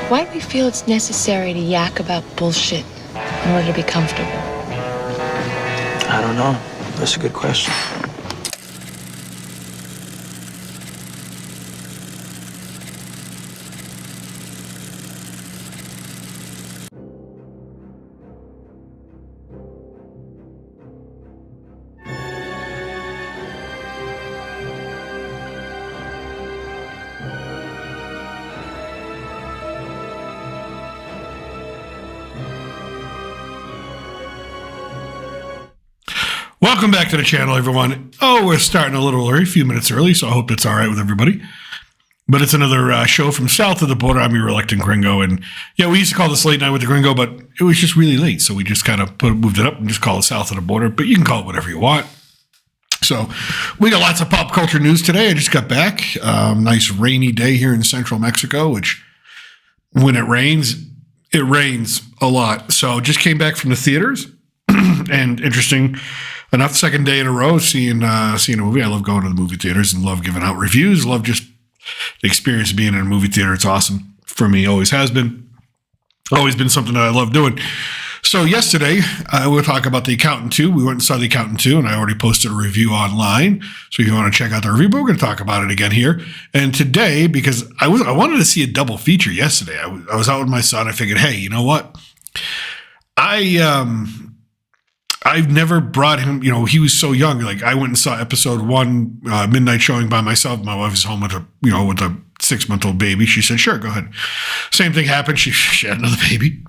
Why do we feel it's necessary to yak about bullshit in order to be comfortable? I don't know. That's a good question. Welcome back to the channel, everyone. Oh, we're starting a little early, a few minutes early, so I hope it's all right with everybody. But it's another show from south of the border. I'm your Reluctant Gr1ngo, and yeah, we used to call this Late Night with the Gr1ngo, but it was just really late, so we just kind of moved it up and just call it south of the border. But you can call it whatever you want. So we got lots of pop culture news today. I just got back. Nice rainy day here in central Mexico, which when it rains a lot. So just came back from the theaters, and interesting enough, second day in a row seeing a movie. I love going to the movie theaters and love giving out reviews. Love just the experience of being in a movie theater. It's awesome for me. Always has been. Always been something that I love doing. So yesterday, we'll talk about The Accountant 2. We went and saw The Accountant 2, and I already posted a review online. So if you want to check out the review, we're going to talk about it again here. And today, because I wanted to see a double feature yesterday. I was out with my son. I figured, hey, you know what? I've never brought him, he was so young. Like I went and saw episode 1, midnight showing by myself. My wife was home with a 6-month-old baby. She said, sure, go ahead. Same thing happened. She had another baby.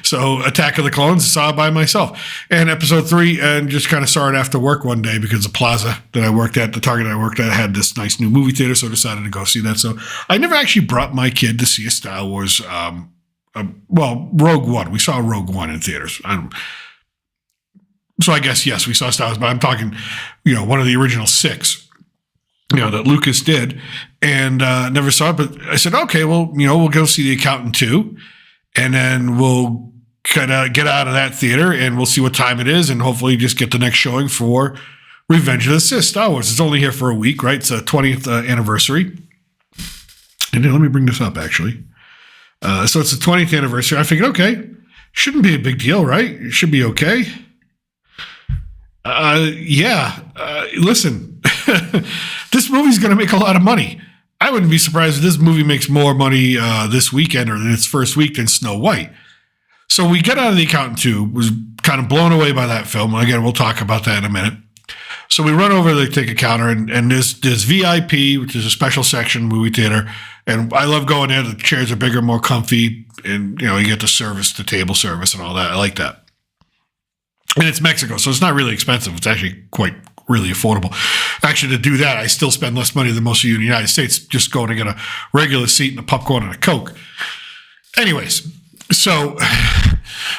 So Attack of the Clones, saw it by myself. And episode 3, and just kind of saw it after work one day because the plaza that I worked at, the Target I worked at, had this nice new movie theater. So I decided to go see that. So I never actually brought my kid to see a Star Wars, Rogue One. We saw Rogue One in theaters. So I guess, yes, we saw Star Wars, but I'm talking, one of the original 6, that Lucas did, and never saw it. But I said, okay, well, we'll go see The Accountant 2, and then we'll kind of get out of that theater, and we'll see what time it is, and hopefully just get the next showing for Revenge of the Sith, Star Wars. It's only here for a week, right? It's a 20th anniversary. And then let me bring this up, actually. So it's the 20th anniversary. I figured, okay, shouldn't be a big deal, right? It should be okay. Listen, this movie's going to make a lot of money. I wouldn't be surprised if this movie makes more money this weekend or in its first week than Snow White. So we get out of The Accountant 2, was kind of blown away by that film. And again, we'll talk about that in a minute. So we run over to the ticket counter, and there's VIP, which is a special section movie theater. And I love going there. The chairs are bigger, more comfy, and you get the service, the table service and all that. I like that. And it's Mexico, so it's not really expensive. It's actually quite really affordable. Actually, to do that, I still spend less money than most of you in the United States just going to get a regular seat and a popcorn and a Coke. Anyways, so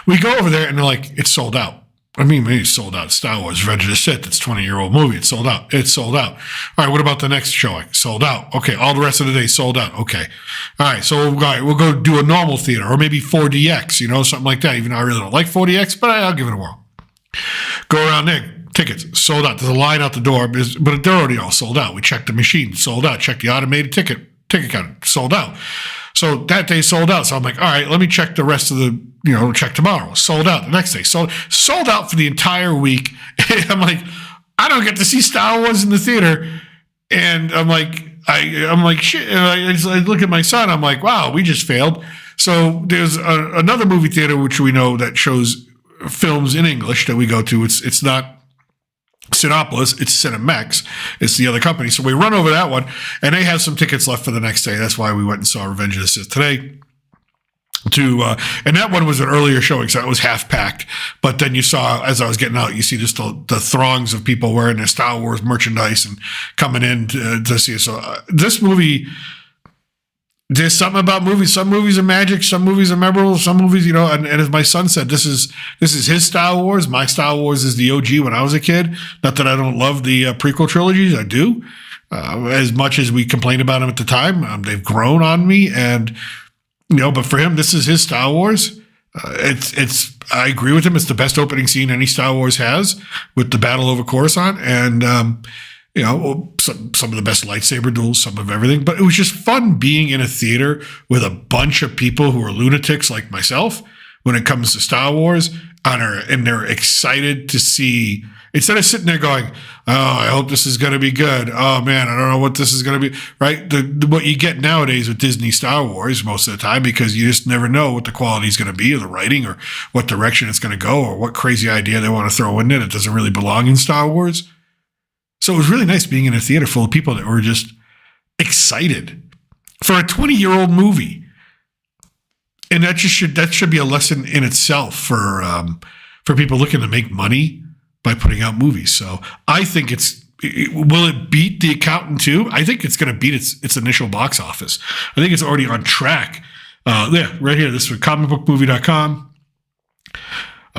we go over there, and they're like, it's sold out. I mean, maybe it's sold out. Star Wars, Revenge of the Sith, it's a 20-year-old movie. It's sold out. It's sold out. All right, what about the next showing? Sold out. Okay, all the rest of the day sold out. Okay. All right, so we'll go do a normal theater or maybe 4DX, something like that, even though I really don't like 4DX, but I'll give it a whirl. Go around there, tickets sold out. There's a line out the door, but they're already all sold out. We checked the machine, sold out. Checked the automated ticket counter, sold out. So that day sold out. So I'm like, all right, let me check the rest of the, check tomorrow. Sold out. The next day, sold out for the entire week. And I'm like, I don't get to see Star Wars in the theater. And I'm like, shit. And I look at my son. I'm like, wow, we just failed. So there's another movie theater which we know that shows films in English that we go to. It's not Cinépolis, it's Cinemex. It's the other company. So we run over that one, and they have some tickets left for the next day. That's why we went and saw Revenge of the Sith today. And that one was an earlier showing, so it was half packed. But then you saw, as I was getting out, you see just the throngs of people wearing their Star Wars merchandise and coming in to see it. So this movie, there's something about movies. Some movies are magic. Some movies are memorable. Some movies, and as my son said, this is his Star Wars. My Star Wars is the OG when I was a kid. Not that I don't love the prequel trilogies. I do. As much as we complained about them at the time, they've grown on me. And, but for him, this is his Star Wars. I agree with him. It's the best opening scene any Star Wars has with the battle over Coruscant. And you know, some of the best lightsaber duels, some of everything. But it was just fun being in a theater with a bunch of people who are lunatics like myself when it comes to Star Wars, and they're excited to see, instead of sitting there going, oh, I hope this is going to be good. Oh, man, I don't know what this is going to be, right? What you get nowadays with Disney Star Wars most of the time, because you just never know what the quality is going to be, or the writing, or what direction it's going to go, or what crazy idea they want to throw in it. It doesn't really belong in Star Wars. So it was really nice being in a theater full of people that were just excited for a 20-year-old movie. And that should be a lesson in itself for people looking to make money by putting out movies. So I think will it beat The Accountant 2? I think it's going to beat its initial box office. I think it's already on track. Yeah, right here. This is comicbookmovie.com.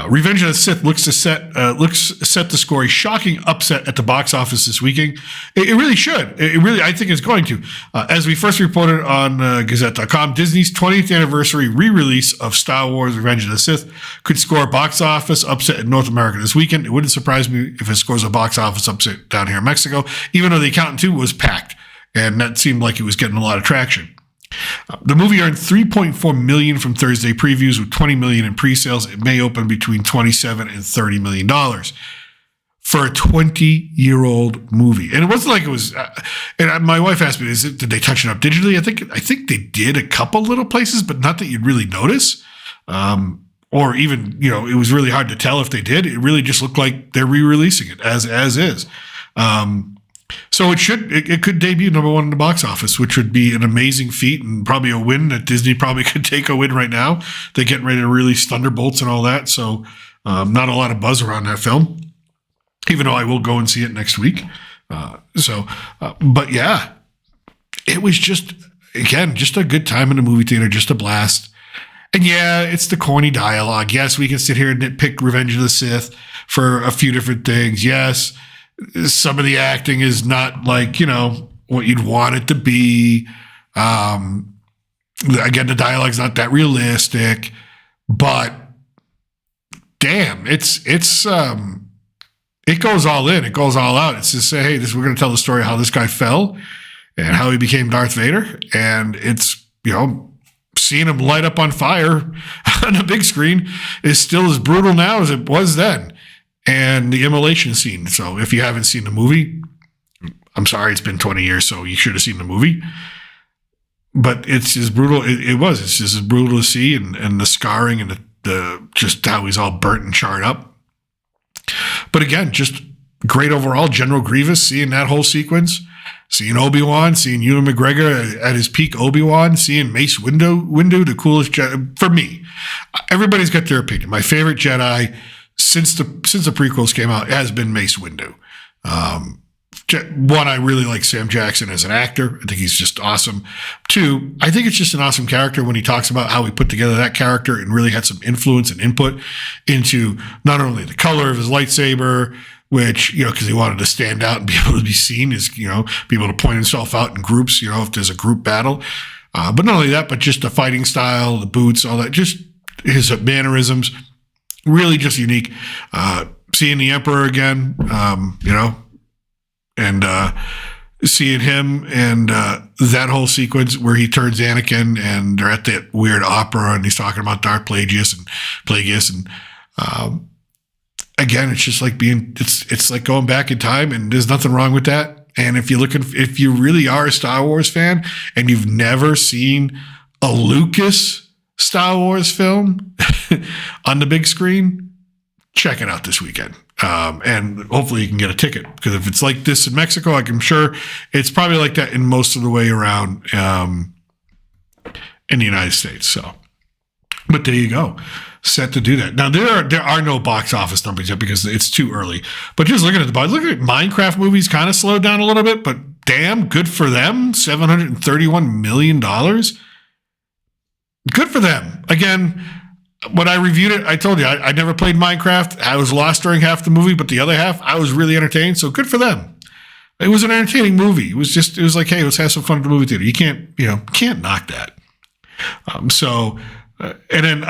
Revenge of the Sith looks set to score a shocking upset at the box office this weekend. It really should. I think it's going to. As we first reported on Gazette.com, Disney's 20th anniversary re-release of Star Wars Revenge of the Sith could score a box office upset in North America this weekend. It wouldn't surprise me if it scores a box office upset down here in Mexico, even though The Accountant 2 was packed, and that seemed like it was getting a lot of traction. The movie earned $3.4 million from Thursday previews, with $20 million in pre-sales. It may open between $27 and $30 million for a 20-year-old movie. And it wasn't like it was. And my wife asked me, did they touch it up digitally? I think they did a couple little places, but not that you'd really notice. Or even, it was really hard to tell if they did. It really just looked like they're re-releasing it as is. So it could debut number one in the box office, which would be an amazing feat and probably a win that Disney probably could take a win right now. They're getting ready to release Thunderbolts and all that. So not a lot of buzz around that film, even though I will go and see it next week. But yeah, it was just a good time in the movie theater, just a blast. And yeah, it's the corny dialogue. Yes, we can sit here and nitpick Revenge of the Sith for a few different things. Yes, some of the acting is not like, what you'd want it to be. Again, the dialogue's not that realistic, but damn, it goes all in, it goes all out. It's just say, hey, we're going to tell the story of how this guy fell and how he became Darth Vader. And it's, seeing him light up on fire on the big screen is still as brutal now as it was then. And the immolation scene. So if you haven't seen the movie, I'm sorry, it's been 20 years, so you should have seen the movie. But it's as brutal. It's just as brutal to see, and the scarring and the just how he's all burnt and charred up. But again, just great overall. General Grievous, seeing that whole sequence, seeing Obi-Wan, seeing Ewan McGregor at his peak Obi-Wan, seeing Mace Windu, the coolest Jedi. For me, everybody's got their opinion. My favorite Jedi since the prequels came out has been Mace Windu. One, I really like Sam Jackson as an actor. I think he's just awesome. Two, I think it's just an awesome character when he talks about how he put together that character and really had some influence and input into not only the color of his lightsaber, which, because he wanted to stand out and be able to be seen as, be able to point himself out in groups, if there's a group battle. But not only that, but just the fighting style, the boots, all that, just his mannerisms. Really just unique. Seeing the Emperor again, and seeing him and that whole sequence where he turns Anakin and they're at that weird opera and he's talking about Darth Plagueis. And again, it's just like it's like going back in time, and there's nothing wrong with that. And if you really are a Star Wars fan and you've never seen a Lucas Star Wars film on the big screen, check it out this weekend. And hopefully you can get a ticket, because if it's like this in Mexico, I'm sure it's probably like that in most of the way around in the United States. So, but there you go. Set to do that. Now there are no box office numbers yet because it's too early. But just looking at the box, look at Minecraft movies kind of slowed down a little bit, but damn, good for them. $731 million. Good for them. Again, when I reviewed it, I told you I never played Minecraft. I was lost during half the movie, but the other half I was really entertained. So good for them. It was an entertaining movie. It was like, hey, let's have some fun at the movie theater. You can't knock that. So And then,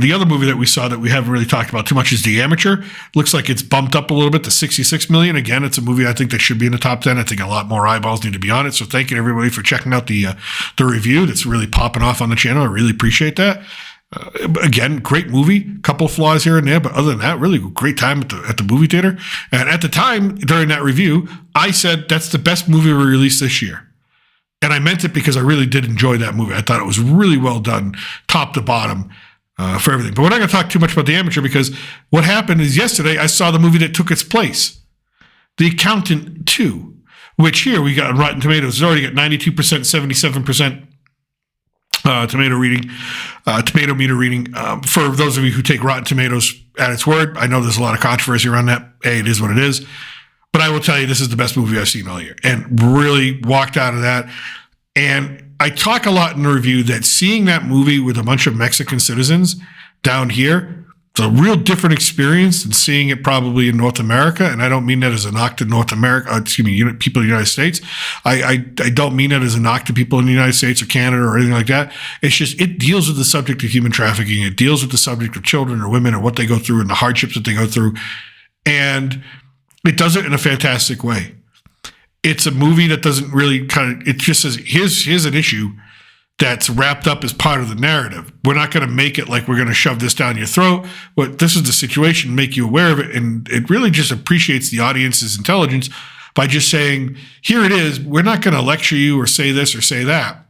the other movie that we saw that we haven't really talked about too much is The Amateur. Looks like it's bumped up a little bit to 66 million. Again, it's a movie I think that should be in the top 10. I think a lot more eyeballs need to be on it. So thank you everybody for checking out the review. That's really popping off on the channel. I really appreciate that. Again, great movie. Couple flaws here and there, but other than that, really great time at the movie theater. And at the time during that review, I said that's the best movie we released this year. And I meant it because I really did enjoy that movie. I thought it was really well done, top to bottom, for everything. But we're not going to talk too much about The Amateur because what happened is yesterday I saw the movie that took its place, The Accountant 2, which here we got on Rotten Tomatoes. It's already got 92%, 77% tomato meter reading. For those of you who take Rotten Tomatoes at its word, I know there's a lot of controversy around that. Hey, it is what it is. But I will tell you, this is the best movie I've seen all year, and really walked out of that. And I talk a lot in the review that seeing that movie with a bunch of Mexican citizens down here, it's a real different experience than seeing it probably in North America. And I don't mean that as a knock to North America, people in the United States. I don't mean that as a knock to people in the United States or Canada or anything like that. It's just, it deals with the subject of human trafficking. It deals with the subject of children or women and what they go through and the hardships that they go through. And it does it in a fantastic way. It's a movie that doesn't really it just says, here's an issue that's wrapped up as part of the narrative. We're not going to make it like we're going to shove this down your throat, but this is the situation, make you aware of it. And it really just appreciates the audience's intelligence by just saying, here it is. We're not going to lecture you or say this or say that.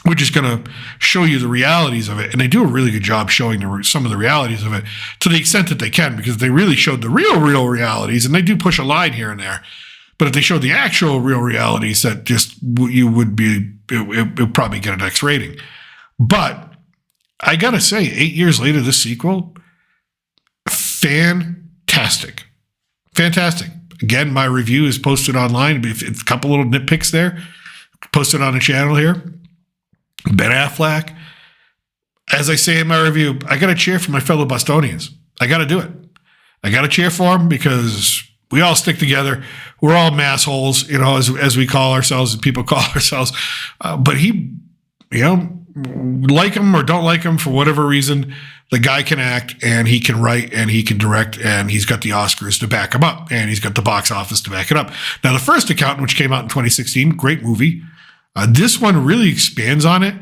We're just going to show you the realities of it. And they do a really good job showing some of the realities of it to the extent that they can, because they really showed the real realities. And they do push a line here and there. But if they showed the actual real realities, that just it would probably get an X rating. But I got to say, 8 years later, this sequel, fantastic. Fantastic. Again, my review is posted online. A couple little nitpicks there. Posted on the channel here. Ben Affleck. As I say in my review, I got to cheer for my fellow Bostonians. I got to do it. I got to cheer for them because we all stick together. We're all massholes, as we call ourselves, and people call ourselves. But he, like him or don't like him for whatever reason, the guy can act and he can write and he can direct and he's got the Oscars to back him up and he's got the box office to back it up. Now, the first Accountant, which came out in 2016, great movie. This one really expands on it,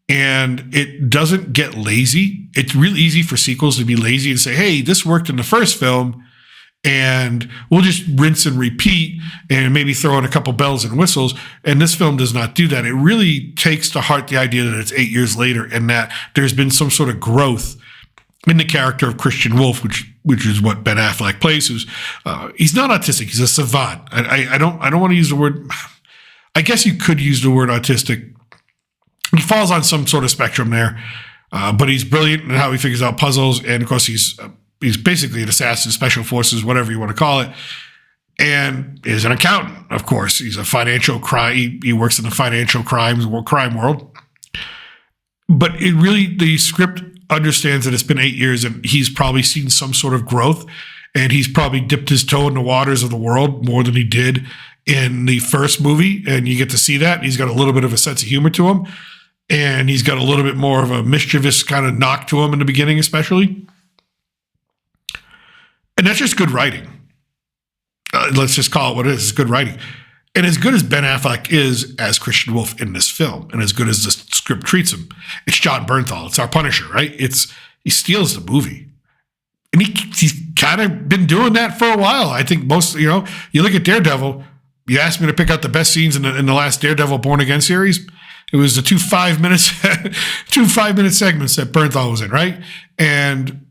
and it doesn't get lazy. It's really easy for sequels to be lazy and say, hey, this worked in the first film, and we'll just rinse and repeat and maybe throw in a couple bells and whistles. And this film does not do that. It really takes to heart the idea that it's 8 years later and that there's been some sort of growth in the character of Christian Wolf, which is what Ben Affleck plays. He's not autistic. He's a savant. I don't want to use the word... I guess you could use the word autistic. He falls on some sort of spectrum there, but he's brilliant in how he figures out puzzles. And of course, he's basically an assassin, special forces, whatever you want to call it, and is an accountant. Of course, he's a financial crime. He works in the financial crime world. But the script understands that it's been 8 years, and he's probably seen some sort of growth, and he's probably dipped his toe in the waters of the world more than he did in the first movie, and you get to see that. He's got a little bit of a sense of humor to him, and he's got a little bit more of a mischievous kind of knock to him in the beginning, especially. And that's just good writing. Let's just call it what it is. It's good writing. And as good as Ben Affleck is as Christian Wolf in this film, and as good as the script treats him, it's Jon Bernthal. It's our Punisher, right? He steals the movie. And he's kind of been doing that for a while. I think you look at Daredevil. You asked me to pick out the best scenes in the last Daredevil Born Again series. It was the 2 5-minute segments that Bernthal was in, right? And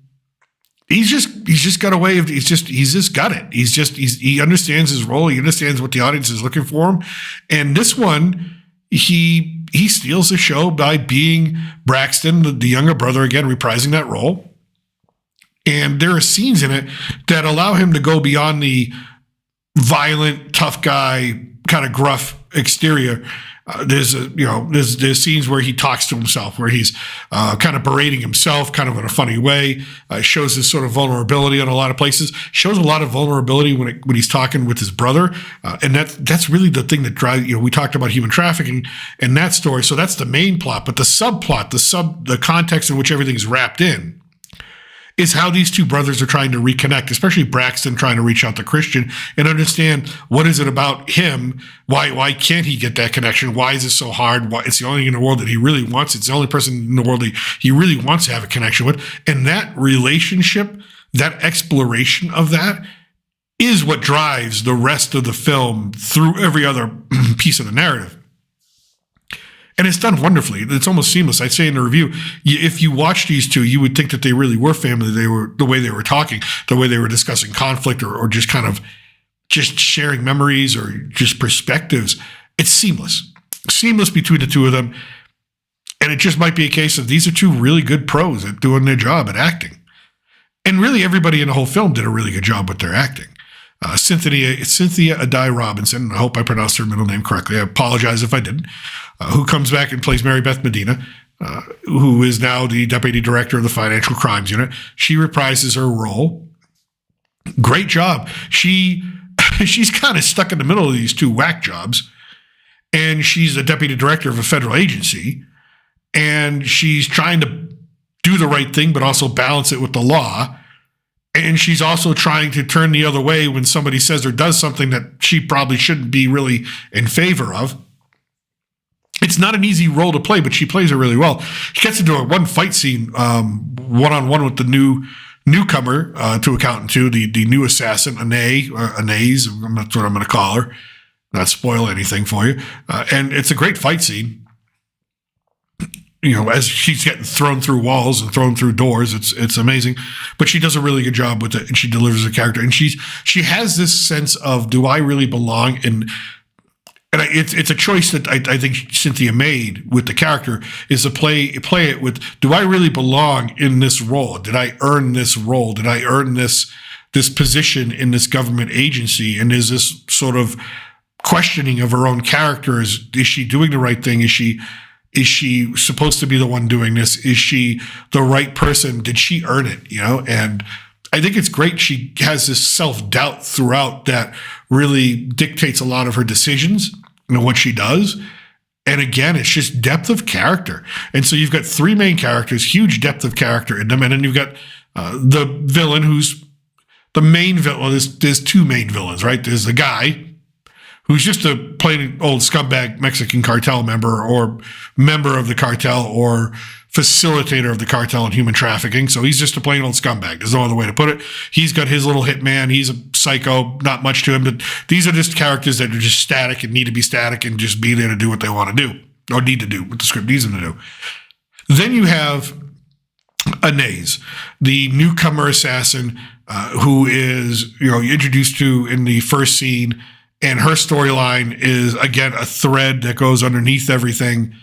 he's just got a way of he's just got it. He understands his role. He understands what the audience is looking for him. And this one, he steals the show by being Braxton, the younger brother, again reprising that role. And there are scenes in it that allow him to go beyond the violent, tough guy, kind of gruff exterior There's scenes where he talks to himself, where he's kind of berating himself, kind of in a funny way. Shows this sort of vulnerability in a lot of places. Shows a lot of vulnerability when he's talking with his brother, and that's really the thing that drives. We talked about human trafficking in that story, so that's the main plot. But the subplot, the context in which everything's wrapped in, is how these two brothers are trying to reconnect, especially Braxton trying to reach out to Christian and understand what is it about him. Why can't he get that connection? Why is it so hard? Why it's the only thing in the world that he really wants. It's the only person in the world he really wants to have a connection with. And that relationship, that exploration of that, is what drives the rest of the film through every other piece of the narrative. And it's done wonderfully. It's almost seamless. I say in the review, if you watch these two, you would think that they really were family. They were the way they were talking, the way they were discussing conflict, or just kind of just sharing memories or just perspectives. It's seamless between the two of them. And it just might be a case of these are two really good pros at doing their job at acting. And really everybody in the whole film did a really good job with their acting. Cynthia Adai Robinson, I hope I pronounced her middle name correctly. I apologize if I didn't. Who comes back and plays Mary Beth Medina, who is now the deputy director of the Financial Crimes Unit. She reprises her role. Great job. She's kind of stuck in the middle of these two whack jobs, and she's a deputy director of a federal agency, and she's trying to do the right thing, but also balance it with the law. And she's also trying to turn the other way when somebody says or does something that she probably shouldn't be really in favor of. It's not an easy role to play, but she plays it really well. She gets into one fight scene, one-on-one with the newcomer to Accountant 2, the new assassin, Anais, that's what I'm going to call her. Not spoil anything for you. And it's a great fight scene. As she's getting thrown through walls and thrown through doors, it's amazing. But she does a really good job with it, and she delivers a character. And she has this sense of, do I really belong? And it's a choice that I think Cynthia made with the character, is to play it with, do I really belong in this role? Did I earn this role? Did I earn this position in this government agency? And is this sort of questioning of her own character? Is she doing the right thing? Is she supposed to be the one doing this? Is she the right person? Did she earn it? And I think it's great. She has this self-doubt throughout that really dictates a lot of her decisions, what she does. And again, it's just depth of character. And so you've got three main characters, huge depth of character in them. And then you've got the villain, who's the main villain. Well, there's two main villains, right? There's the guy who's just a plain old scumbag Mexican cartel member, or member of the cartel, or facilitator of the cartel in human trafficking. So he's just a plain old scumbag. There's no other way to put it. He's got his little hitman. He's a psycho, not much to him. But these are just characters that are just static and need to be static and just be there to do what they want to do, or need to do what the script needs them to do. Then you have Anais, the newcomer assassin, who is, introduced to in the first scene. And her storyline is, again, a thread that goes underneath everything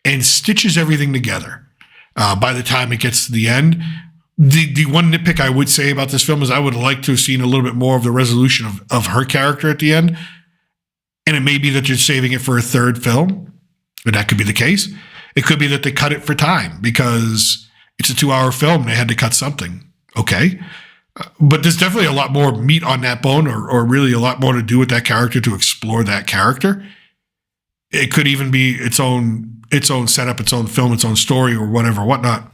and stitches everything together. By the time it gets to the end, the one nitpick I would say about this film is I would like to have seen a little bit more of the resolution of her character at the end. And it may be that you're saving it for a third film, and that could be the case. It could be that they cut it for time because it's a 2-hour film and they had to cut something. Okay. But there's definitely a lot more meat on that bone, or really a lot more to do with that character, to explore that character. It could even be its own setup, its own film, its own story, or whatnot,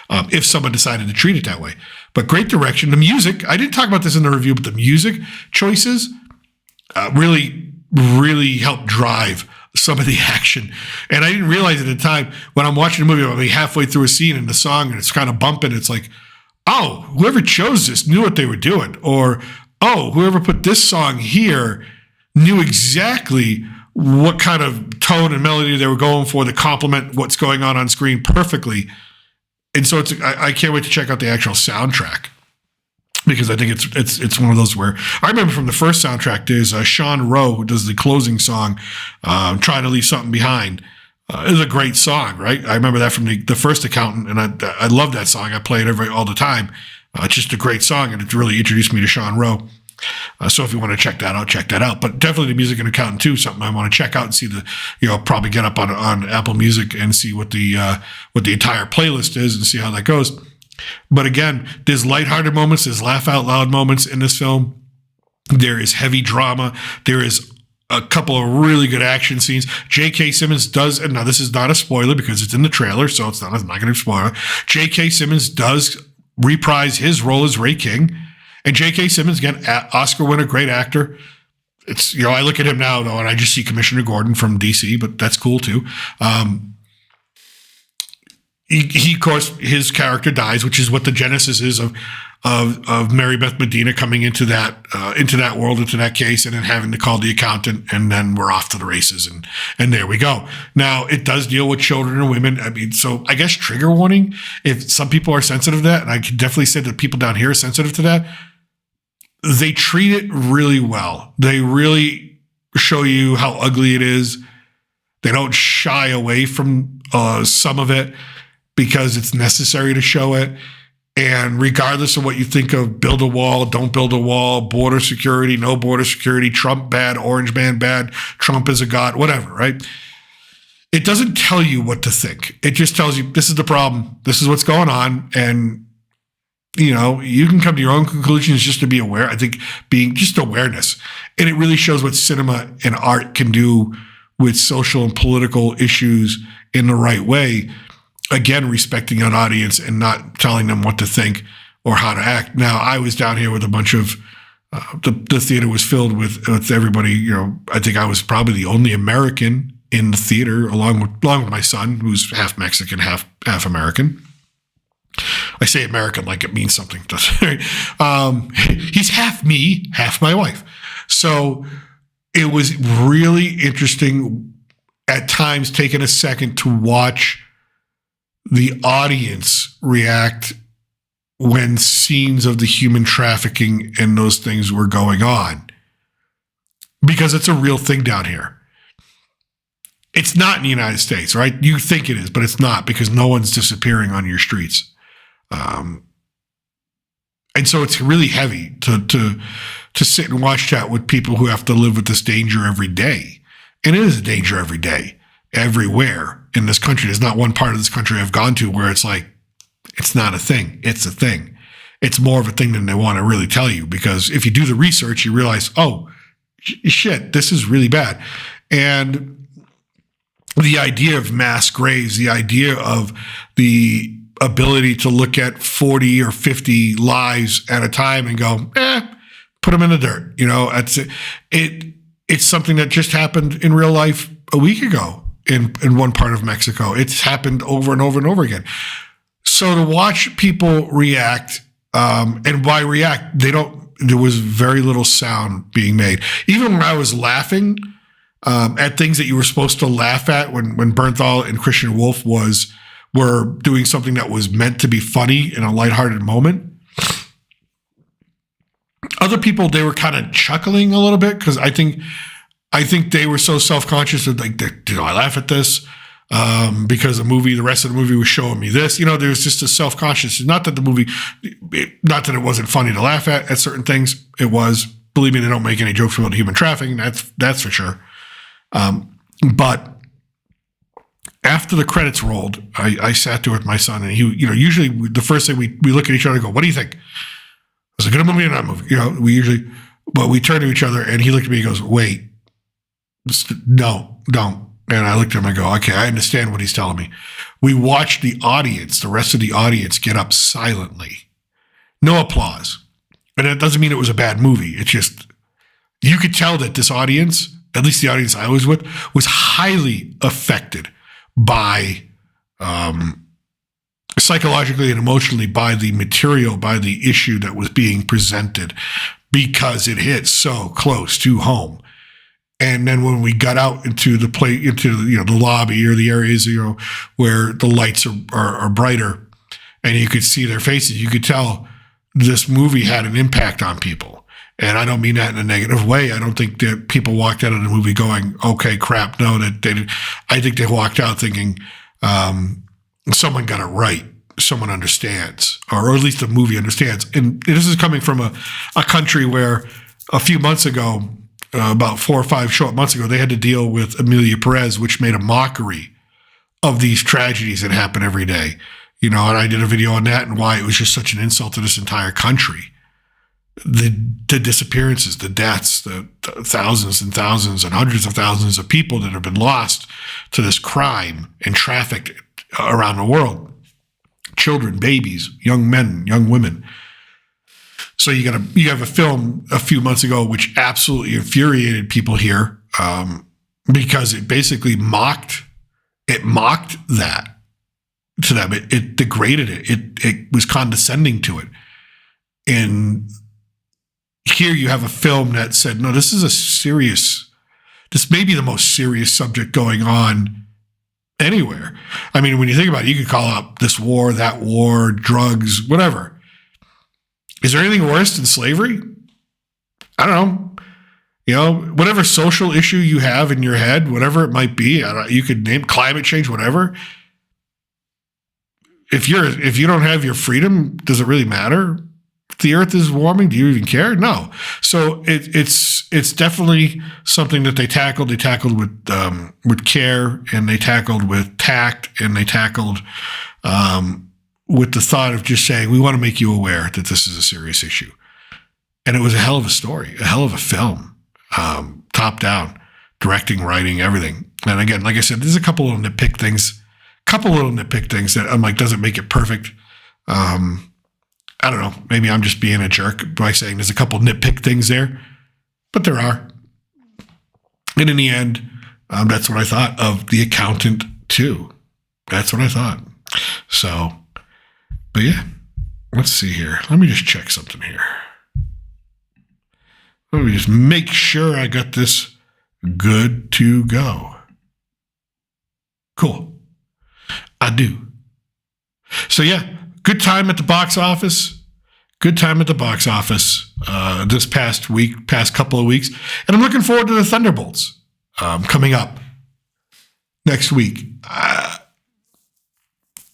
if someone decided to treat it that way. But great direction. The music, I didn't talk about this in the review, but the music choices really, really helped drive some of the action. And I didn't realize at the time, when I'm watching the movie, I'll be halfway through a scene in the song and it's kind of bumping. It's like, oh, whoever chose this knew what they were doing. Or, oh, whoever put this song here knew exactly what kind of tone and melody they were going for to complement what's going on screen perfectly. And so I can't wait to check out the actual soundtrack, because I think it's one of those where I remember from the first soundtrack, there's Sean Rowe, who does the closing song, Trying to Leave Something Behind. It's a great song, right? I remember that from the first Accountant, and I love that song. I play it all the time. It's just a great song, and it really introduced me to Sean Rowe. So if you want to check that out. But definitely the Music and Accountant 2, something I want to check out and see probably get up on Apple Music and see what the entire playlist is and see how that goes. But again, there's lighthearted moments, there's laugh out loud moments in this film. There is heavy drama. There is a couple of really good action scenes. J.K. Simmons does, and now this is not a spoiler because it's in the trailer, so I'm not going to spoil it. J.K. Simmons does reprise his role as Ray King. And J.K. Simmons, again, Oscar winner, great actor. It's, I look at him now, though, and I just see Commissioner Gordon from D.C., but that's cool, too. He, of course, his character dies, which is what the genesis is of Mary Beth Medina coming into that world, into that case, and then having to call the accountant, and then we're off to the races, and there we go. Now, it does deal with children and women. I mean, so I guess trigger warning, if some people are sensitive to that, and I can definitely say that people down here are sensitive to that, they treat it really well. They really show you how ugly it is. They don't shy away from some of it because it's necessary to show it. And regardless of what you think of build a wall, don't build a wall, border security, no border security, Trump bad, Orange man bad, Trump is a god, whatever, right? It doesn't tell you what to think. It just tells you this is the problem. This is what's going on. And, you can come to your own conclusions just to be aware. I think being just awareness. And it really shows what cinema and art can do with social and political issues in the right way. Again, respecting an audience and not telling them what to think or how to act. Now, I was down here with a bunch of, the theater was filled with everybody. I think I was probably the only American in the theater, along with my son, who's half Mexican, half American. I say American like it means something. He's half me, half my wife. So it was really interesting at times taking a second to watch the audience react when scenes of the human trafficking and those things were going on. Because it's a real thing down here. It's not in the United States, right? You think it is, but it's not, because no one's disappearing on your streets. And so it's really heavy to sit and watch that with people who have to live with this danger every day. And it is a danger every day, everywhere in this country. There's not one part of this country I've gone to where it's like, it's not a thing. It's a thing. It's more of a thing than they want to really tell you, because if you do the research, you realize, oh, shit, this is really bad. And the idea of mass graves, the idea of the ability to look at 40 or 50 lives at a time and go, put them in the dirt. It's something that just happened in real life a week ago in one part of Mexico. It's happened over and over and over again. So to watch people react, and why react, there was very little sound being made. Even when I was laughing at things that you were supposed to laugh at, when Bernthal and Christian Wolf were doing something that was meant to be funny in a lighthearted moment. Other people, they were kind of chuckling a little bit, because I think they were so self-conscious of like, did I laugh at this? Because the rest of the movie was showing me this. There's just a self-conscious. Not that it wasn't funny to laugh at certain things. It was. Believe me, they don't make any jokes about human trafficking. That's for sure. But after the credits rolled, I sat there with my son, and he, usually the first thing we look at each other and go, "What do you think? Was it a good movie or not a movie?" We turn to each other, and he looked at me and goes, "Wait, no, don't." And I looked at him and I go, "Okay, I understand what he's telling me." We watched the rest of the audience get up silently. No applause. And that doesn't mean it was a bad movie. It's just, you could tell that this audience, at least the audience I was with, was highly affected by, psychologically and emotionally, by the material, by the issue that was being presented, because it hit so close to home. And then when we got out into the the lobby or the areas, where the lights are brighter, and you could see their faces, you could tell this movie had an impact on people. And I don't mean that in a negative way. I don't think that people walked out of the movie going, "Okay, crap." No, that they did. I think they walked out thinking, someone got it right. Someone understands, or at least the movie understands. And this is coming from a country where a few months ago, about 4 or 5 short months ago, they had to deal with Emilia Perez, which made a mockery of these tragedies that happen every day. And I did a video on that and why it was just such an insult to this entire country. The disappearances, the deaths, the thousands and thousands and hundreds of thousands of people that have been lost to this crime and trafficked around the world. Children, babies, young men, young women. So you have a film a few months ago which absolutely infuriated people here because it basically mocked that to them. It degraded it. It was condescending to it. And here you have a film that said, no, this may be the most serious subject going on anywhere. I mean, when you think about it, you could call up this war, that war, drugs, whatever. Is there anything worse than slavery? I don't know. Whatever social issue you have in your head, whatever it might be, you could name climate change, whatever. If you don't have your freedom, does it really matter? If the earth is warming, do you even care? No. So it's definitely something that they tackled. They tackled with care, and they tackled with tact, and they tackled with the thought of just saying, we want to make you aware that this is a serious issue. And it was a hell of a story, a hell of a film, top down, directing, writing, everything. And again, like I said, there's a couple little nitpick things that I'm like, doesn't make it perfect. I don't know. Maybe I'm just being a jerk by saying there's a couple nitpick things there, but there are. And in the end, that's what I thought of The Accountant 2. That's what I thought. So, but yeah, let's see here. Let me just check something here. Let me just make sure I got this good to go. Cool. I do. So yeah, good time at the box office. This past couple of weeks. And I'm looking forward to the Thunderbolts coming up next week.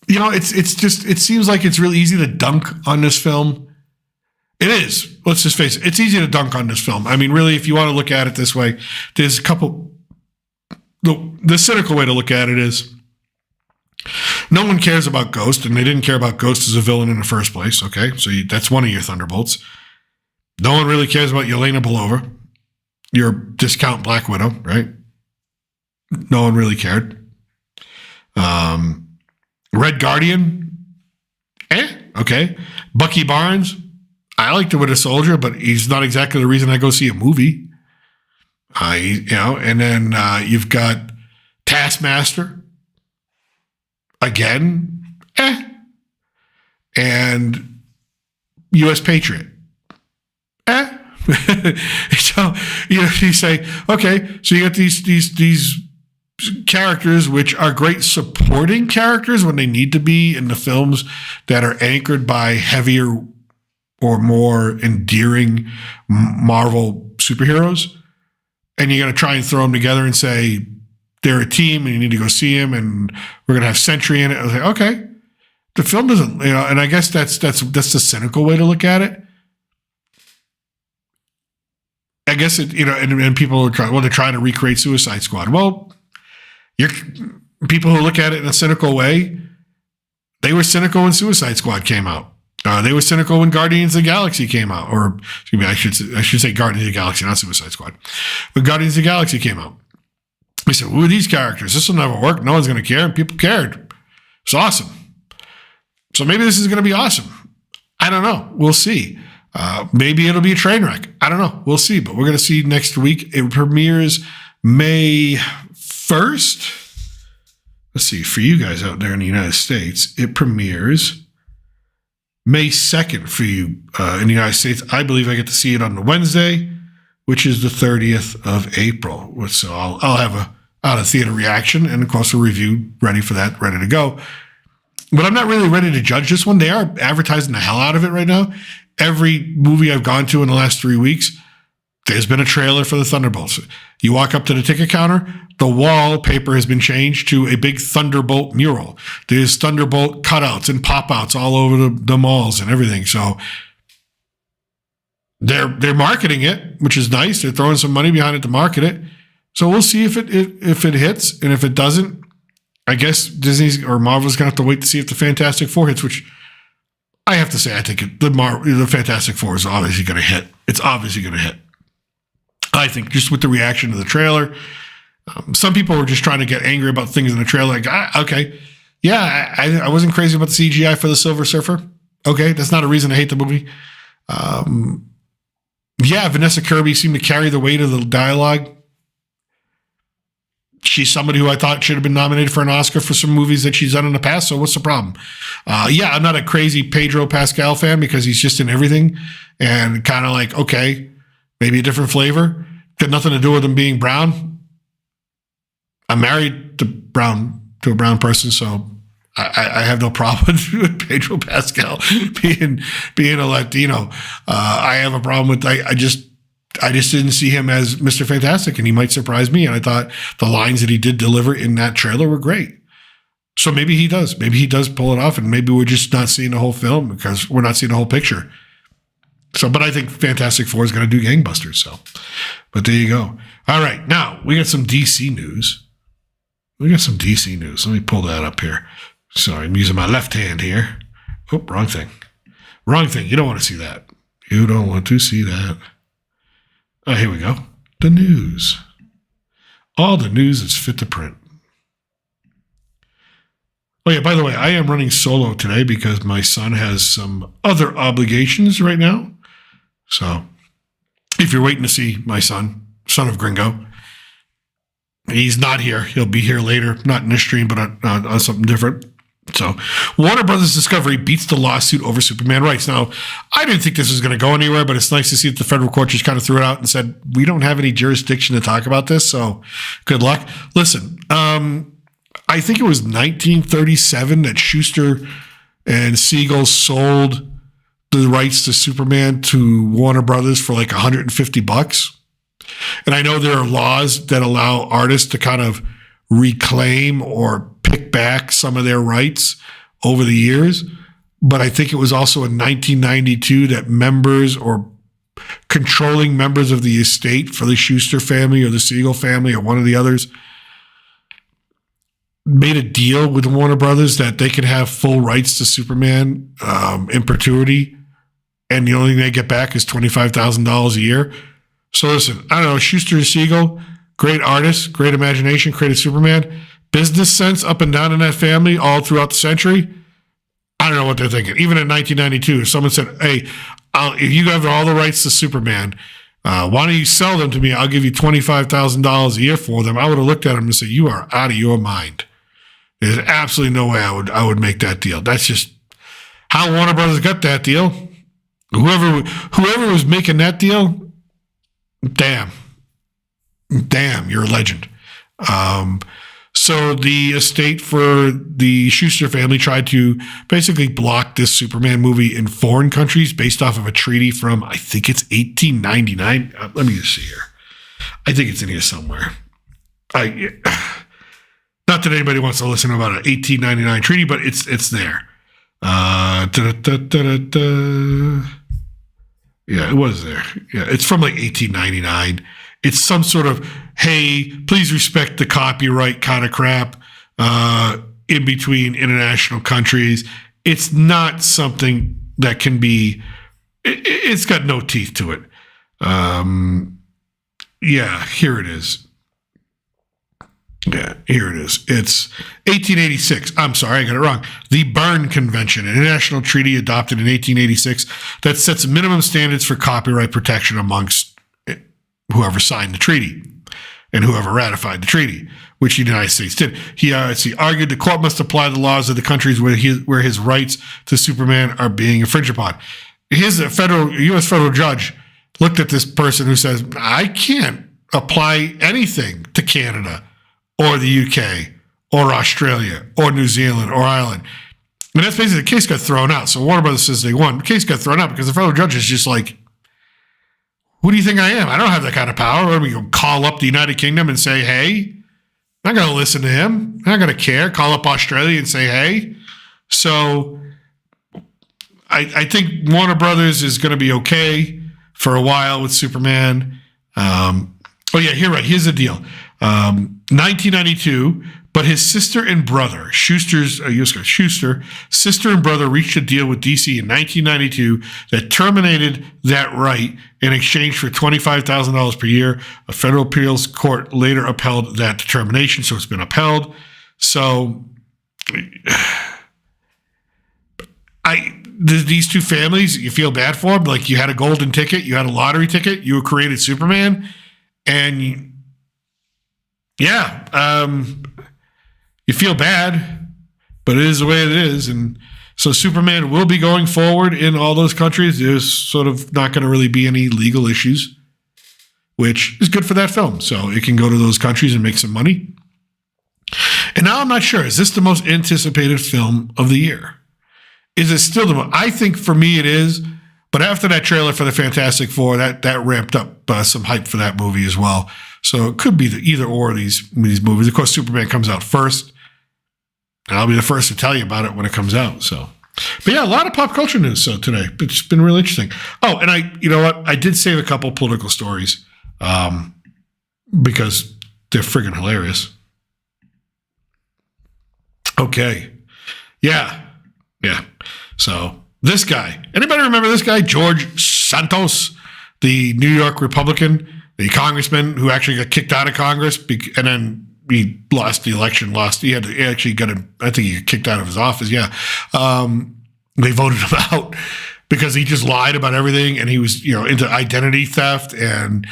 It seems like it's really easy to dunk on this film. It is. Let's just face it. It's easy to dunk on this film. I mean, really, if you want to look at it this way, there's a couple. The cynical way to look at it is no one cares about Ghost, and they didn't care about Ghost as a villain in the first place. Okay, so that's one of your Thunderbolts. No one really cares about Yelena Belova, your discount Black Widow, right? No one really cared. Red Guardian, okay. Bucky Barnes, I like the Winter Soldier, but he's not exactly the reason I go see a movie. And then you've got Taskmaster. Again, and U.S. Patriot, So you say, okay, so you got these characters which are great supporting characters when they need to be in the films that are anchored by heavier or more endearing Marvel superheroes, and you're going to try and throw them together and say they're a team and you need to go see them and we're going to have Sentry in it. I was like, okay, the film doesn't, and I guess that's the cynical way to look at it. I guess it, and people are trying, they're trying to recreate Suicide Squad. Well, people who look at it in a cynical way, they were cynical when Suicide Squad came out. They were cynical when Guardians of the Galaxy came out, or excuse me, I should say Guardians of the Galaxy, not Suicide Squad. When Guardians of the Galaxy came out, they said, "Who are these characters? This will never work. No one's going to care." And people cared. It's awesome. So maybe this is going to be awesome. I don't know. We'll see. Maybe it'll be a train wreck. I don't know. We'll see. But we're going to see next week. It premieres May 1st. Let's see. For you guys out there in the United States, it premieres May 2nd for you in the United States. I believe I get to see it on the Wednesday, which is the 30th of April. So I'll have a out-of-theater reaction and, of course, a review ready for that, ready to go. But I'm not really ready to judge this one. They are advertising the hell out of it right now. Every movie I've gone to in the last 3 weeks, there's been a trailer for the Thunderbolts. You walk up to the ticket counter, the wallpaper has been changed to a big Thunderbolt mural. There's Thunderbolt cutouts and pop-outs all over the malls and everything. So They're marketing it, which is nice. They're throwing some money behind it to market it. So we'll see if it hits, and if it doesn't, I guess Disney's or Marvel's gonna have to wait to see if the Fantastic Four hits. Which I have to say, I think the Fantastic Four is obviously going to hit. It's obviously going to hit. I think just with the reaction to the trailer, some people were just trying to get angry about things in the trailer. Like, okay, yeah, I wasn't crazy about the CGI for the Silver Surfer. Okay, that's not a reason to hate the movie. Yeah, Vanessa Kirby seemed to carry the weight of the dialogue. She's somebody who I thought should have been nominated for an Oscar for some movies that she's done in the past. So what's the problem? Yeah, I'm not a crazy Pedro Pascal fan because he's just in everything and kind of like, okay, maybe a different flavor. Got nothing to do with him being brown. I'm married to a brown person, so I have no problem with Pedro Pascal being a Latino. I have a problem with I just didn't see him as Mr. Fantastic, and he might surprise me. And I thought the lines that he did deliver in that trailer were great. So maybe he does. Maybe he does pull it off, and maybe we're just not seeing the whole film because we're not seeing the whole picture. So, but I think Fantastic Four is going to do gangbusters. So, but there you go. All right, now we got some DC news. Let me pull that up here. Sorry, I'm using my left hand here. Oh, wrong thing. You don't want to see that. Oh, here we go. The news. All the news is fit to print. Oh, yeah, by the way, I am running solo today because my son has some other obligations right now. So if you're waiting to see my son of Gringo, he's not here. He'll be here later, not in this stream, but on something different. So Warner Brothers Discovery beats the lawsuit over Superman rights. Now, I didn't think this was going to go anywhere, but it's nice to see that the federal court just kind of threw it out and said, we don't have any jurisdiction to talk about this, so good luck. Listen, I think it was 1937 that Schuster and Siegel sold the rights to Superman to Warner Brothers for like $150. And I know there are laws that allow artists to kind of reclaim or pick back some of their rights over the years. But I think it was also in 1992 that members or controlling members of the estate for the Schuster family or the Siegel family or one of the others made a deal with Warner Brothers that they could have full rights to Superman in perpetuity. And the only thing they get back is $25,000 a year. So listen, I don't know, Schuster and Siegel, great artists, great imagination, created Superman. Business sense up and down in that family all throughout the century. I don't know what they're thinking. Even in 1992, if someone said, hey, if you have all the rights to Superman, why don't you sell them to me? I'll give you $25,000 a year for them. I would have looked at them and said, you are out of your mind. There's absolutely no way I would make that deal. That's just how Warner Brothers got that deal. Whoever was making that deal, damn, you're a legend. So the estate for the Schuster family tried to basically block this Superman movie in foreign countries based off of a treaty from, I think it's 1899. Let me just see here. I think it's in here somewhere. Not that anybody wants to listen about an 1899 treaty, but it's there. Yeah, it was there. Yeah, it's from like 1899. It's some sort of, hey, please respect the copyright kind of crap in between international countries. It's not something that can be, it's got no teeth to it. Yeah, here it is. Yeah, here it is. It's 1886. I'm sorry, I got it wrong. The Berne Convention, an international treaty adopted in 1886 that sets minimum standards for copyright protection amongst whoever signed the treaty and whoever ratified the treaty, which the United States did. He argued the court must apply the laws of the countries where his rights to Superman are being infringed upon. Here's a U.S. federal judge looked at this person who says, I can't apply anything to Canada or the UK or Australia or New Zealand or Ireland. And that's basically the case got thrown out. So Warner Brothers says they won. The case got thrown out because the federal judge is just like, who do you think I am? I don't have that kind of power. Where we go call up the United Kingdom and say, hey, I'm not going to listen to him. I'm not going to care. Call up Australia and say, hey. So I think Warner Brothers is going to be okay for a while with Superman. Here's the deal. 1992, but his sister and brother, Schuster, sister and brother reached a deal with DC in 1992 that terminated that right in exchange for $25,000 per year. A federal appeals court later upheld that determination, so it's been upheld. So these two families, you feel bad for them. Like, you had a golden ticket, you had a lottery ticket, you were created Superman, and you feel bad, but it is the way it is. And so Superman will be going forward in all those countries. There's sort of not going to really be any legal issues, which is good for that film. So it can go to those countries and make some money. And now I'm not sure, is this the most anticipated film of the year? Is it still the most? I think for me it is. But after that trailer for the Fantastic Four, that ramped up some hype for that movie as well. So it could be either or of these movies. Of course, Superman comes out first, and I'll be the first to tell you about it when it comes out. So, but yeah, a lot of pop culture news today. It's been really interesting. Oh, and you know what? I did save a couple political stories because they're friggin' hilarious. Okay, yeah. So. This guy, anybody remember this guy? George Santos, the New York Republican, the congressman who actually got kicked out of Congress, and then he lost the election. I think he got kicked out of his office. Yeah. They voted him out because he just lied about everything, and he was, into identity theft and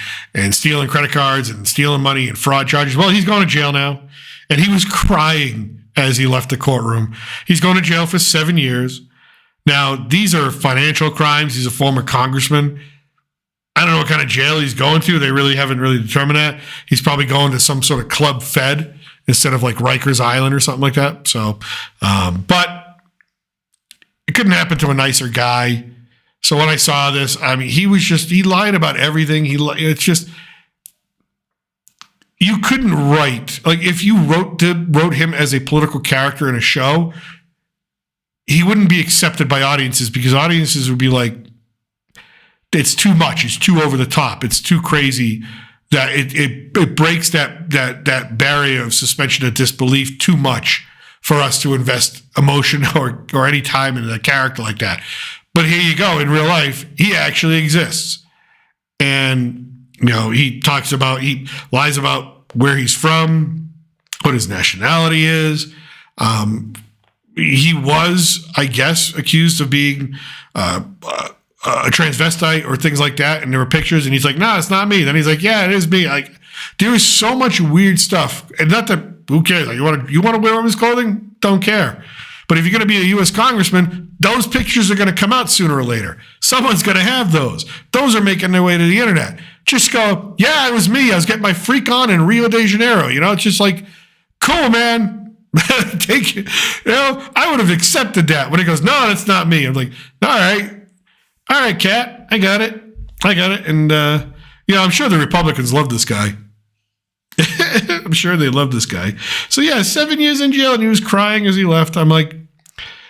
stealing credit cards and stealing money and fraud charges. Well, he's going to jail now, and he was crying as he left the courtroom. He's going to jail for 7 years. Now, these are financial crimes. He's a former congressman. I don't know what kind of jail he's going to. They really haven't determined that. He's probably going to some sort of club fed instead of like Rikers Island or something like that. So, but it couldn't happen to a nicer guy. So when I saw this, I mean, he lied about everything. It's just, you couldn't write, like if you wrote him as a political character in a show, he wouldn't be accepted by audiences because audiences would be like, it's too much. It's too over the top. It's too crazy that it breaks that barrier of suspension of disbelief too much for us to invest emotion or any time in a character like that. But here you go. In real life, he actually exists. And, he lies about where he's from, what his nationality is. He was, I guess, accused of being a transvestite or things like that, and there were pictures, and he's like, "No, it's not me." Then he's like, "Yeah, it is me." Like, there is so much weird stuff, and not that who cares? Like, you want to wear women's clothing? Don't care. But if you're going to be a U.S. congressman, those pictures are going to come out sooner or later. Someone's going to have those. Those are making their way to the internet. Just go, "Yeah, it was me. I was getting my freak on in Rio de Janeiro." It's just like, cool, man. Take it. I would have accepted that when he goes, "No, that's not me." I'm like, all right, Cat, I got it. And I'm sure the Republicans love this guy. I'm sure they love this guy. So yeah, 7 years in jail, and he was crying as he left. I'm like,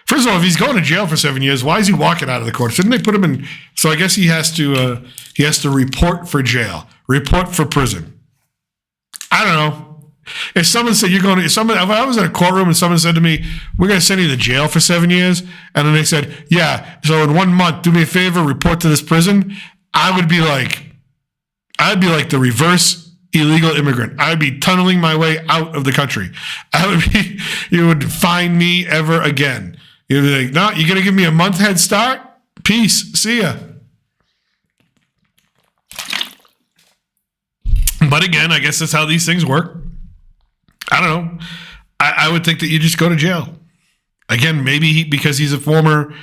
first of all, if he's going to jail for 7 years, why is he walking out of the court? Didn't they put him in? So I guess he has to report for jail, report for prison. I don't know. If someone said if I was in a courtroom and someone said to me, "We're going to send you to jail for 7 years," and then they said, "Yeah, so in 1 month, do me a favor, report to this prison," I'd be like the reverse illegal immigrant. I'd be tunneling my way out of the country. You would find me ever again. You'd be like, "No, you're going to give me a month head start? Peace. See ya." But again, I guess that's how these things work. I don't know. I would think that you just go to jail. Again, maybe because he's a former...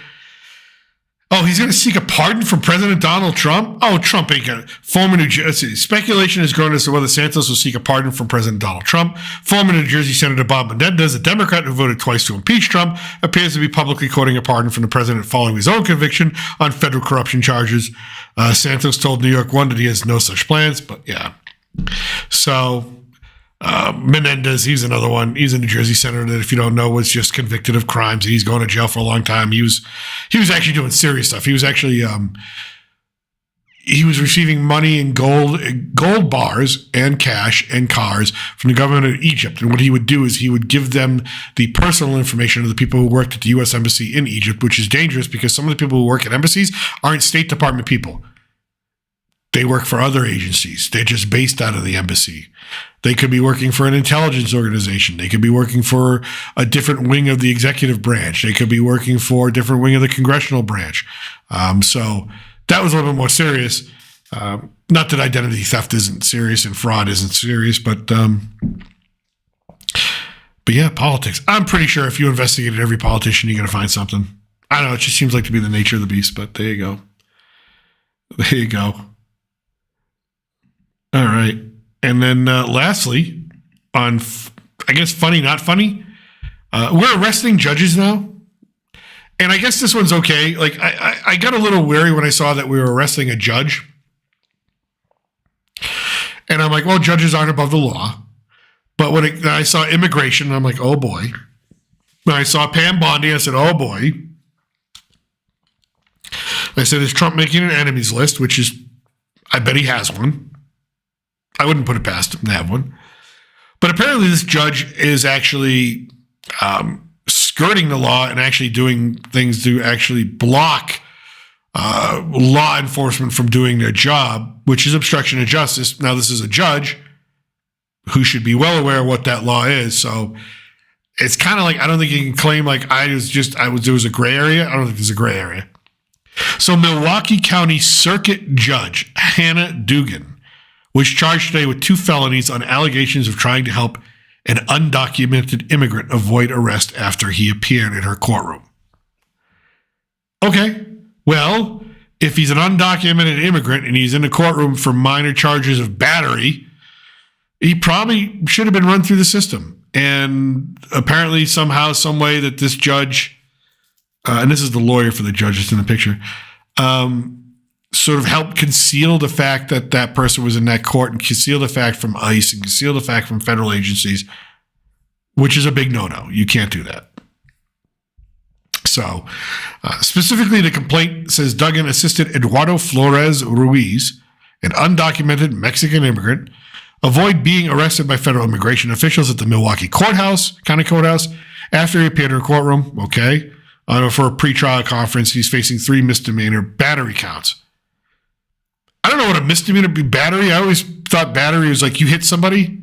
Oh, he's going to seek a pardon from President Donald Trump? Oh, Trump ain't going to... Former New Jersey... Speculation is growing as to whether Santos will seek a pardon from President Donald Trump. Former New Jersey Senator Bob Menendez, a Democrat who voted twice to impeach Trump, appears to be publicly courting a pardon from the president following his own conviction on federal corruption charges. Santos told New York One that he has no such plans, but yeah. So... Menendez, he's another one. He's a New Jersey senator that, if you don't know, was just convicted of crimes. He's going to jail for a long time. He was actually doing serious stuff. He was actually he was receiving money in gold bars and cash and cars from the government of Egypt. And what he would do is he would give them the personal information of the people who worked at the U.S. Embassy in Egypt, which is dangerous because some of the people who work at embassies aren't State Department people. They work for other agencies. They're just based out of the embassy. They could be working for an intelligence organization. They could be working for a different wing of the executive branch. They could be working for a different wing of the congressional branch. So that was a little bit more serious. Not that identity theft isn't serious and fraud isn't serious, but yeah, politics. I'm pretty sure if you investigated every politician, you're going to find something. I don't know. It just seems like to be the nature of the beast, but there you go. There you go. All right. And then lastly, on, I guess, funny, not funny, we're arresting judges now. And I guess this one's okay. Like, I got a little wary when I saw that we were arresting a judge. And I'm like, well, judges aren't above the law. But when I saw immigration, I'm like, oh, boy. When I saw Pam Bondi, I said, oh, boy. I said, is Trump making an enemies list, which is, I bet he has one. I wouldn't put it past him to have one. But apparently this judge is actually skirting the law and actually doing things to actually block law enforcement from doing their job, which is obstruction of justice. Now, this is a judge who should be well aware of what that law is. So it's kind of like, I don't think you can claim like there was a gray area. I don't think there's a gray area. So Milwaukee County Circuit Judge Hannah Dugan was charged today with 2 felonies on allegations of trying to help an undocumented immigrant avoid arrest after he appeared in her courtroom. Okay, well, if he's an undocumented immigrant and he's in the courtroom for minor charges of battery, he probably should have been run through the system. And apparently somehow, some way that this judge, and this is the lawyer for the judge that's in the picture, sort of helped conceal the fact that that person was in that court and conceal the fact from ICE and conceal the fact from federal agencies, which is a big no-no. You can't do that. So specifically, the complaint says Duggan assisted Eduardo Flores Ruiz, an undocumented Mexican immigrant, avoid being arrested by federal immigration officials at the Milwaukee County Courthouse after he appeared in a courtroom. Okay. For a pretrial conference, he's facing 3 misdemeanor battery counts. I don't know what a misdemeanor be battery. I always thought battery was like you hit somebody.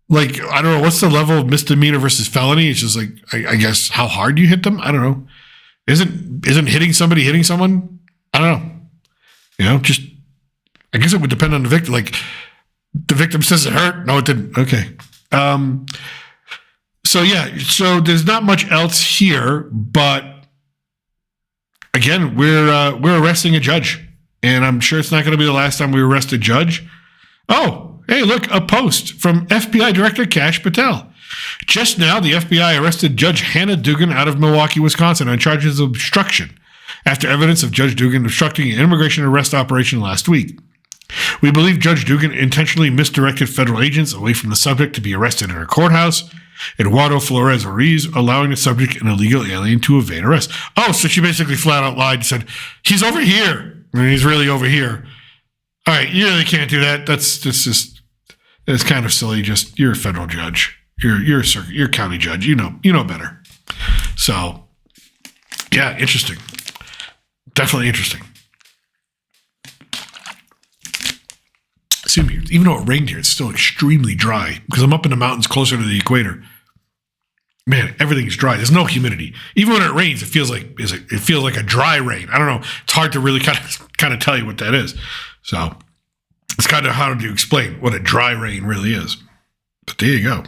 Like, I don't know, what's the level of misdemeanor versus felony? It's just like, I guess, how hard you hit them? I don't know. Isn't hitting somebody hitting someone? I don't know. You know, just, I guess it would depend on the victim. Like, the victim says it hurt. No, it didn't. Okay. So, yeah, so there's not much else here, but again, we're arresting a judge, and I'm sure it's not going to be the last time we arrest a judge. Oh, hey, look, a post from FBI Director Kash Patel. Just now, the FBI arrested Judge Hannah Dugan out of Milwaukee, Wisconsin on charges of obstruction after evidence of Judge Dugan obstructing an immigration arrest operation last week. We believe Judge Dugan intentionally misdirected federal agents away from the subject to be arrested in her courthouse. Eduardo Flores Ruiz, allowing the subject, an illegal alien, to evade arrest. Oh, so she basically flat out lied and said, he's over here. And he's really over here. All right, you really can't do that. That's kind of silly. Just, you're a federal judge. You're a county judge. You know better. So, yeah, interesting. Definitely interesting. Even though it rained here, it's still extremely dry because I'm up in the mountains closer to the equator. Man, everything's dry. There's no humidity. Even when it rains, it feels like a dry rain. I don't know. It's hard to really kind of tell you what that is. So it's kind of hard to explain what a dry rain really is. But there you go.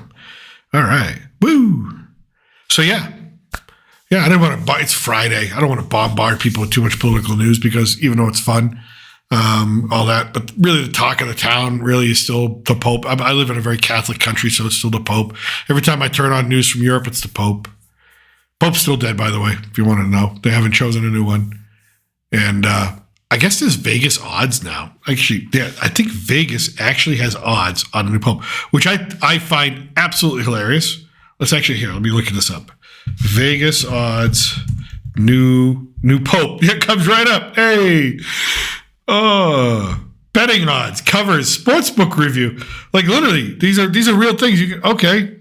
All right. Woo. So yeah, I didn't want to. It's Friday. I don't want to bombard people with too much political news because even though it's fun. All that, but really the talk of the town really is still the Pope. I live in a very Catholic country, so it's still the Pope. Every time I turn on news from Europe, it's the Pope. Pope's still dead, by the way, if you want to know. They haven't chosen a new one. And I guess there's Vegas odds now. Actually, yeah, I think Vegas actually has odds on a new Pope, which I find absolutely hilarious. Let me look at this up. Vegas odds, new New Pope. It comes right up. Hey. Oh. Betting odds, covers, sportsbook review. Like literally, these are real things. Okay.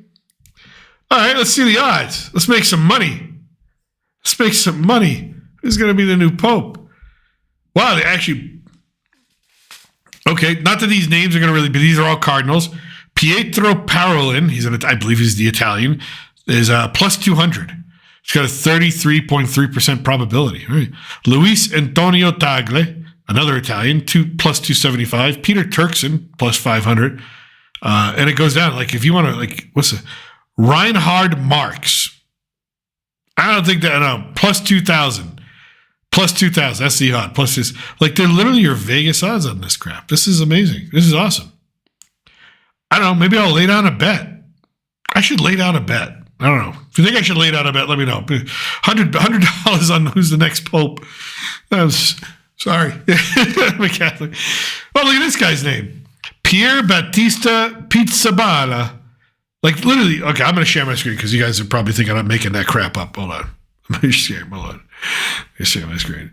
All right, let's see the odds. Let's make some money. Who's going to be the new Pope? Wow, they actually... Okay, not that these names are going to really be... These are all Cardinals. Pietro Parolin, I believe he's the Italian, is plus 200. He's got a 33.3% probability. Right. Luis Antonio Tagle, another Italian, plus 275. Peter Turkson, plus 500. And it goes down. Like, if you want to, like, what's it? Reinhard Marx. I don't think that, no, plus 2,000. Plus 2,000. That's the odd. Plus this. Like, they're literally your Vegas odds on this crap. This is amazing. This is awesome. I don't know. Maybe I'll lay down a bet. I should lay down a bet. I don't know. If you think I should lay down a bet, let me know. $100 on who's the next Pope. Sorry. I'm a Catholic. Well, look at this guy's name. Pier Battista Pizzaballa. Like, literally, okay, I'm going to share my screen because you guys are probably thinking I'm making that crap up. Hold on. I'm going to share my screen.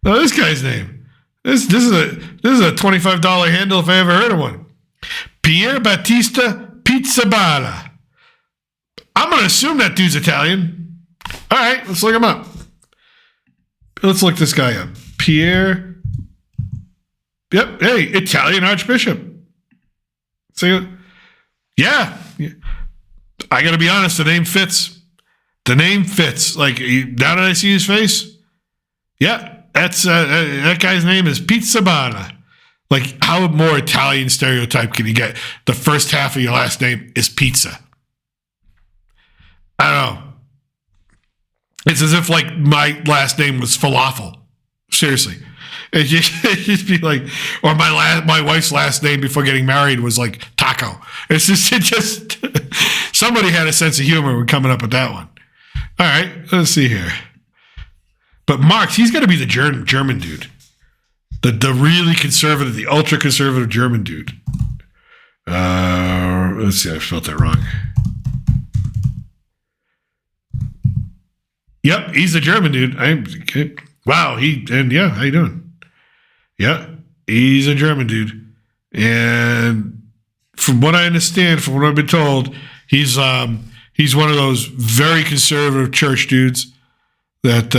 No, this guy's name. This is a $25 handle if I ever heard of one. Pier Battista Pizzaballa. I'm going to assume that dude's Italian. All right, let's look him up. Let's look this guy up. Pierre. Yep. Hey, Italian Archbishop. So, yeah. I got to be honest. The name fits. Like, now that I see his face, yeah, that guy's name is Pizzaballa. Like, how more Italian stereotype can you get? The first half of your last name is pizza. I don't know. It's as if, like, my last name was falafel. Seriously. It'd just be like, or my wife's last name before getting married was like taco. It's just somebody had a sense of humor when coming up with that one. All right, let's see here. But Marx, he's got to be the German dude. The really conservative, the ultra conservative German dude. Let's see, I spelled that wrong. Yep, he's the German dude. Wow, how you doing? Yeah, he's a German dude. And from what I understand, from what I've been told, he's one of those very conservative church dudes that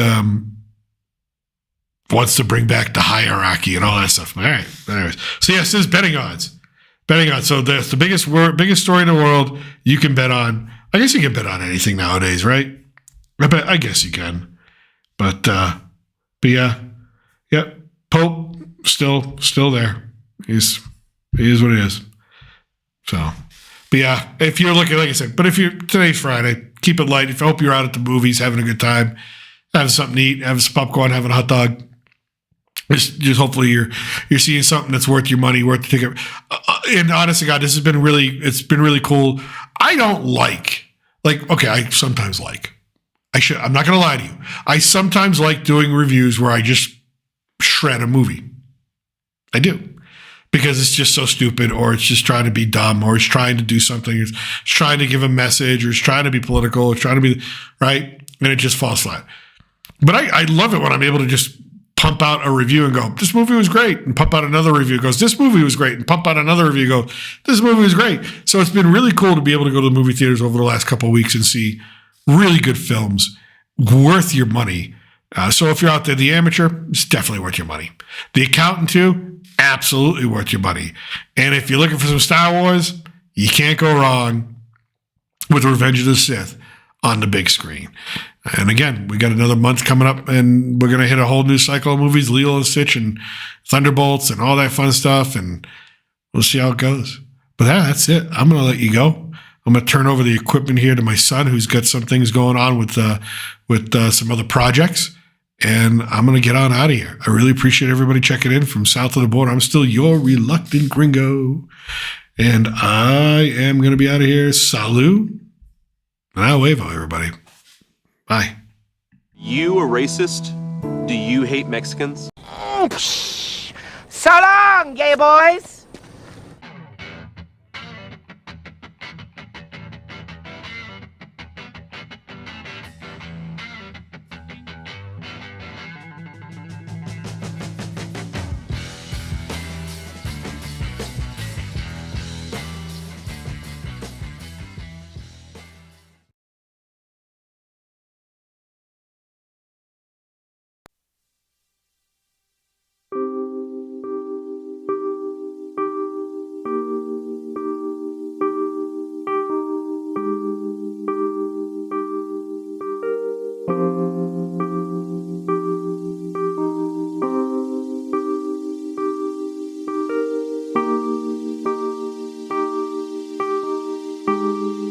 wants to bring back the hierarchy and all that stuff. All right, anyways. So yes, there's betting odds. So that's the biggest story in the world you can bet on. I guess you can bet on anything nowadays, right? I guess you can. But yeah. Pope still there. He is what it is. So, but yeah, if you're looking, like I said, today's Friday, keep it light. I hope you're out at the movies, having a good time, having something to eat, having some popcorn, having a hot dog. Just hopefully you're seeing something that's worth your money, worth the ticket. And honest to God, it's been really cool. I don't okay, I sometimes I'm not going to lie to you. I sometimes like doing reviews where I just shred a movie. I do. Because it's just so stupid, or it's just trying to be dumb, or it's trying to do something, it's trying to give a message, or it's trying to be political, it's trying to be, right? And it just falls flat. But I love it when I'm able to just pump out a review and go, this movie was great, and pump out another review, goes, this movie was great, and pump out another review, go, this movie was great. So it's been really cool to be able to go to the movie theaters over the last couple of weeks and see really good films worth your money. So if you're out there, the amateur, it's definitely worth your money. The accountant too, absolutely worth your money. And if you're looking for some Star Wars, you can't go wrong with Revenge of the Sith on the big screen. And again, we got another month coming up, and we're going to hit a whole new cycle of movies, Lilo and Stitch and Thunderbolts and all that fun stuff, and we'll see how it goes. But yeah, that's it. I'm going to let you go. I'm going to turn over the equipment here to my son, who's got some things going on with some other projects, and I'm going to get on out of here. I really appreciate everybody checking in from south of the border. I'm still your Reluctant Gr1ngo, and I am going to be out of here. Salut. And I'll wave out everybody. Bye. You a racist? Do you hate Mexicans? So long, gay boys.